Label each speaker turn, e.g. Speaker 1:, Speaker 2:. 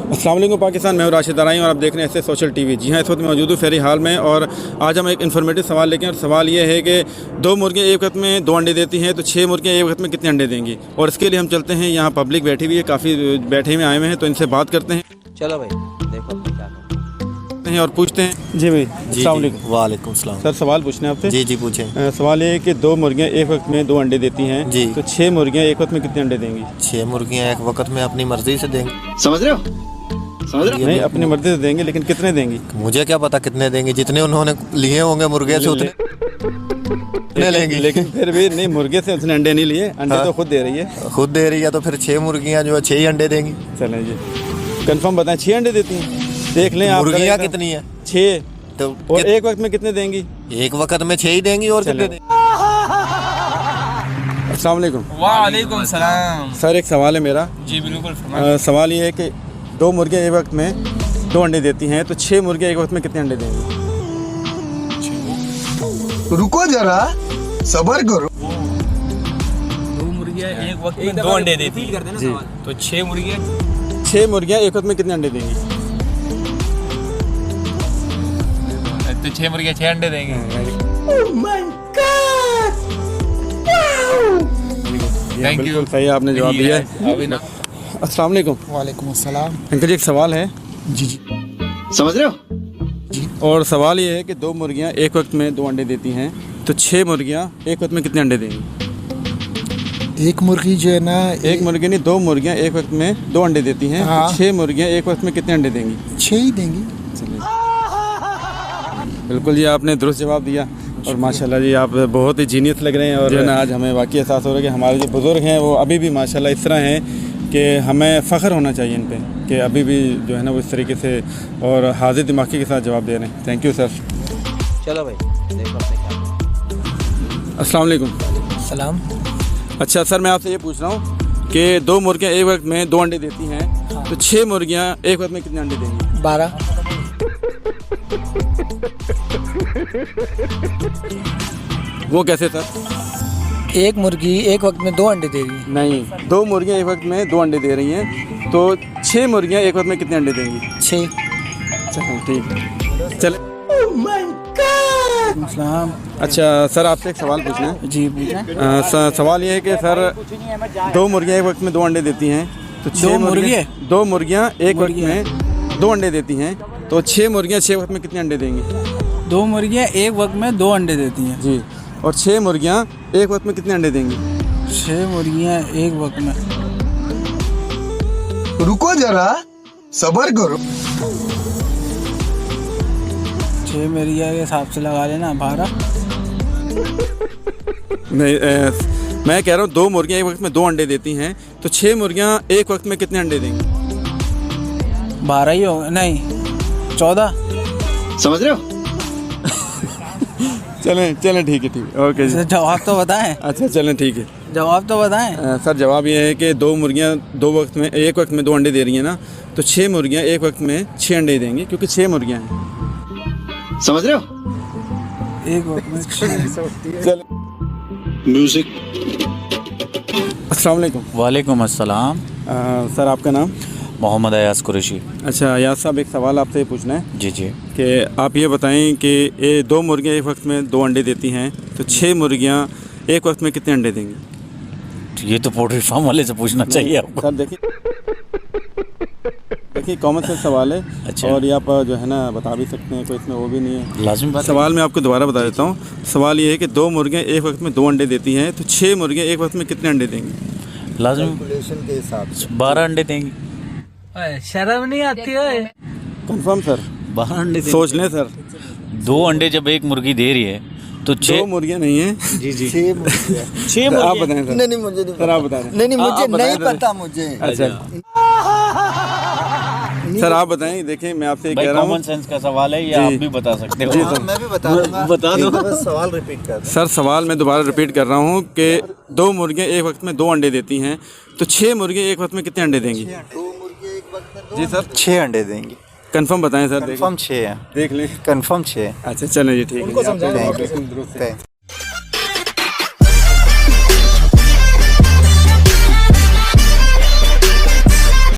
Speaker 1: अस्सलाम वालेकुम पाकिस्तान, मैं हूं राशिद अराई और आप देख रहे हैं ऐसे सोशल टीवी। जी हाँ, इस वक्त मौजूद हूँ फेरी हाल में और आज हम एक इन्फॉर्मेटिव सवाल लेके और सवाल ये है कि 2 मुर्गियाँ एक वक्त में 2 अंडे देती हैं तो 6 मुर्गियाँ एक वक्त में कितने अंडे देंगी। और इसके लिए हम चलते हैं, यहाँ पब्लिक बैठी हुई है, काफ़ी बैठे हुए आए हुए हैं, तो इनसे बात करते हैं।
Speaker 2: चलो भाई देखो क्या करते
Speaker 1: हैं और पूछते हैं। जी भाई, अस्सलाम वालेकुम।
Speaker 2: वालेकुम सलाम।
Speaker 1: सर सवाल पूछना है आपसे।
Speaker 2: जी पूछें।
Speaker 1: सवाल ये है कि 2 मुर्गियाँ एक वक्त में 2 अंडे देती हैं
Speaker 2: जी,
Speaker 1: तो 6 मुर्गियाँ एक वक्त में कितने अंडे देंगी।
Speaker 2: 6 मुर्गियाँ एक वक्त में अपनी मर्जी से देंगे।
Speaker 3: समझ रहे हो?
Speaker 1: नहीं, अपनी मर्जी से देंगे, लेकिन कितने देंगी
Speaker 2: मुझे क्या पता कितने देंगी, जितने उन्होंने लिए होंगे मुर्गे से उतने लेंगी।
Speaker 1: लेकिन फिर भी नहीं, मुर्गे से उसने अंडे नहीं लिए, अंडे
Speaker 2: हाँ,
Speaker 1: तो खुद दे रही है।
Speaker 2: खुद दे रही है तो फिर 6 मुर्गियाँ जो है 6 ही अंडे देंगी।
Speaker 1: चलें जी, कंफर्म बताएं, 6 अंडे देती हैं। देख लें आप,
Speaker 2: मुर्गियाँ कितनी है?
Speaker 1: 6।
Speaker 2: तो
Speaker 1: और एक वक्त में कितने देंगी?
Speaker 2: एक वक्त में 6 ही देंगी। और कितने देंगी?
Speaker 1: अस्सलाम वालेकुम।
Speaker 4: वालेकुम सलाम।
Speaker 1: सर एक सवाल है मेरा।
Speaker 4: जी बिल्कुल।
Speaker 1: सवाल ये है कि 2 मुर्गियाँ एक वक्त में 2 अंडे देती हैं तो 6 मुर्गियाँ एक वक्त में कितने अंडे देंगी।
Speaker 3: रुको जरा, सबर करो।
Speaker 4: 2 मुर्गियाँ एक वक्त में 2 अंडे देती हैं
Speaker 1: जी,
Speaker 4: तो 6 मुर्गियाँ
Speaker 1: 6 मुर्गियाँ एक वक्त में कितने अंडे देंगी।
Speaker 4: तो 6 मुर्गियाँ 6 अंडे देंगे। Thank you.
Speaker 1: बिल्कुल सही आपने जवाब दिया है।
Speaker 4: अभी ना।
Speaker 1: अस्सलाम वालेकुम।
Speaker 5: वालेकुम अस्सलाम।
Speaker 1: अंकल जी एक सवाल है।
Speaker 5: जी
Speaker 3: समझ रहे हो?
Speaker 1: और सवाल ये है कि 2 मुर्गियाँ एक वक्त में 2 अंडे देती हैं तो 6 मुर्गियाँ एक वक्त में कितने अंडे देंगी।
Speaker 5: एक मुर्गी जो है ना,
Speaker 1: एक मुर्गी नहीं, 2 मुर्गियाँ एक वक्त में 2 अंडे देती हैं
Speaker 5: हाँ।
Speaker 1: तो 6 मुर्गियाँ एक वक्त में कितने अंडे देंगी।
Speaker 5: 6 ही देंगी।
Speaker 1: बिल्कुल जी, आपने दुरुस्त जवाब दिया और माशाल्लाह जी आप बहुत ही जीनियस लग रहे हैं। और जो है ना, आज हमें वाकई एहसास हो रहा है कि हमारे जो बुज़ुर्ग हैं वो अभी भी माशाल्लाह इस तरह हैं कि हमें फ़ख्र होना चाहिए इन पे कि अभी भी जो है ना वो इस तरीके से और हाजिर दिमागी के साथ जवाब दे रहे हैं। Thank you sir.
Speaker 2: चलो भाई देखो क्या करते
Speaker 1: अस्सलाम वालेकुम।
Speaker 5: सलाम।
Speaker 1: अच्छा सर, मैं आपसे ये पूछ रहा हूँ कि 2 मुर्गियाँ एक वक्त में 2 अंडे देती हैं तो 6 मुर्गियाँ एक वक्त में कितने अंडे देंगी।
Speaker 5: 12।
Speaker 1: वो कैसे सर?
Speaker 5: एक मुर्गी एक वक्त में 2 अंडे दे रही है।
Speaker 1: नहीं, 2 मुर्गियाँ एक वक्त में 2 अंडे दे रही हैं तो 6 मुर्गियाँ एक वक्त में कितने अंडे देंगी।
Speaker 5: 6।
Speaker 1: चलो ठीक है, चले।
Speaker 5: सलाम।
Speaker 1: अच्छा सर, आपसे एक सवाल पूछना है।
Speaker 5: जी पूछें।
Speaker 1: सवाल ये है कि सर 2 मुर्गियाँ एक वक्त में 2 अंडे देती हैं तो 6 2 मुर्गियाँ एक वक्त में 2 अंडे देती हैं तो 6 मुर्गियाँ 6 वक्त में कितने अंडे देंगी।
Speaker 5: 2 मुर्गियाँ एक वक्त में 2 अंडे देती हैं।
Speaker 1: जी, और 6 मुर्गियाँ एक वक्त में कितने अंडे देंगी।
Speaker 5: 6 मुर्गियाँ एक वक्त में,
Speaker 3: रुको जरा, सबर करो।
Speaker 5: 6 मुर्गियाँ के हिसाब से लगा लेना 12।
Speaker 1: नहीं, मैं कह रहा हूँ 2 मुर्गियाँ एक वक्त में 2 अंडे देती हैं तो 6 मुर्गियाँ एक वक्त में कितने अंडे देंगी।
Speaker 5: 12 ही होगा, नहीं 14।
Speaker 3: समझ रहे हो?
Speaker 1: चलें ठीक है, ओके जी।
Speaker 5: जवाब तो बताएं।
Speaker 1: अच्छा चलें ठीक है।
Speaker 5: जवाब तो बताएं।
Speaker 1: सर जवाब ये है कि 2 मुर्गियाँ एक वक्त में 2 अंडे दे रही हैं ना तो 6 मुर्गियाँ एक वक्त में 6 अंडे देंगी क्योंकि 6 मुर्गियाँ हैं।
Speaker 3: समझ रहे हो?
Speaker 5: एक वक्त में 6।
Speaker 1: चल।
Speaker 3: म्यूजिक।
Speaker 1: अस्सलाम वालेकुम।
Speaker 6: वालेकुम अस्सलाम।
Speaker 1: सर आपका नाम?
Speaker 6: मोहम्मद अयाज कुरैशी।
Speaker 1: अच्छा अयाज साहब, एक सवाल आपसे पूछना है
Speaker 6: जी
Speaker 1: कि आप ये बताएं कि ये 2 मुर्गियाँ एक वक्त में 2 अंडे देती हैं तो 6 मुर्गियाँ एक वक्त में कितने अंडे देंगी।
Speaker 6: ये तो पोल्ट्री फार्म वाले से पूछना चाहिए आपको।
Speaker 1: सर देखिए कॉमन सेंस सवाल है।
Speaker 6: अच्छा।
Speaker 1: और ये आप जो है ना बता भी सकते हैं, कोई इसमें वो भी नहीं है।
Speaker 6: लाजिम बात।
Speaker 1: सवाल मैं आपको दोबारा बता देता हूँ। सवाल ये है कि 2 मुर्गियाँ एक वक्त में 2 अंडे देती हैं तो 6 मुर्गियाँ एक वक्त में कितने अंडे देंगी।
Speaker 6: लाजिम
Speaker 3: कैलकुलेशन के हिसाब से
Speaker 6: 12 अंडे देंगी।
Speaker 5: शर्म नहीं आती है।
Speaker 1: Confirm sir?
Speaker 6: 12 अंडे
Speaker 1: सोच लें सर।
Speaker 6: 2 अंडे जब एक मुर्गी दे रही है तो
Speaker 1: 2 मुर्गियाँ नहीं है
Speaker 6: जी
Speaker 3: 6 मुर्गियाँ।
Speaker 6: 6
Speaker 1: आप बताएं सर।
Speaker 3: नहीं मुझे नहीं
Speaker 1: सर आप बताएं।
Speaker 3: नहीं मुझे
Speaker 1: आप बताएं
Speaker 3: नहीं
Speaker 1: सर।
Speaker 3: पता मुझे।
Speaker 1: अच्छा सर आप बताएं। देखें मैं आपसे
Speaker 6: भाई
Speaker 1: कह रहा हूँ,
Speaker 6: कॉमन सेंस का सवाल है, ये आप भी बता सकते हो।
Speaker 1: जी
Speaker 3: हाँ,
Speaker 1: सर।
Speaker 3: मैं भी बता दूंगा।
Speaker 6: बता दो।
Speaker 3: बस सवाल रिपीट कर।
Speaker 1: सर सवाल मैं दोबारा रिपीट कर रहा हूँ कि 2 मुर्गियाँ एक वक्त में 2 अंडे देती हैं तो 6 मुर्गियाँ एक वक्त में कितने अंडे देंगी।
Speaker 3: 2 मुर्गियाँ एक वक्त में
Speaker 1: जी सर।
Speaker 3: 6 अंडे देंगी।
Speaker 1: कंफर्म बताएं सर।
Speaker 3: कंफर्म 6 है।
Speaker 1: देख लें।
Speaker 3: कंफर्म 6।
Speaker 1: अच्छा चलें जी ठीक है।
Speaker 3: Thank you.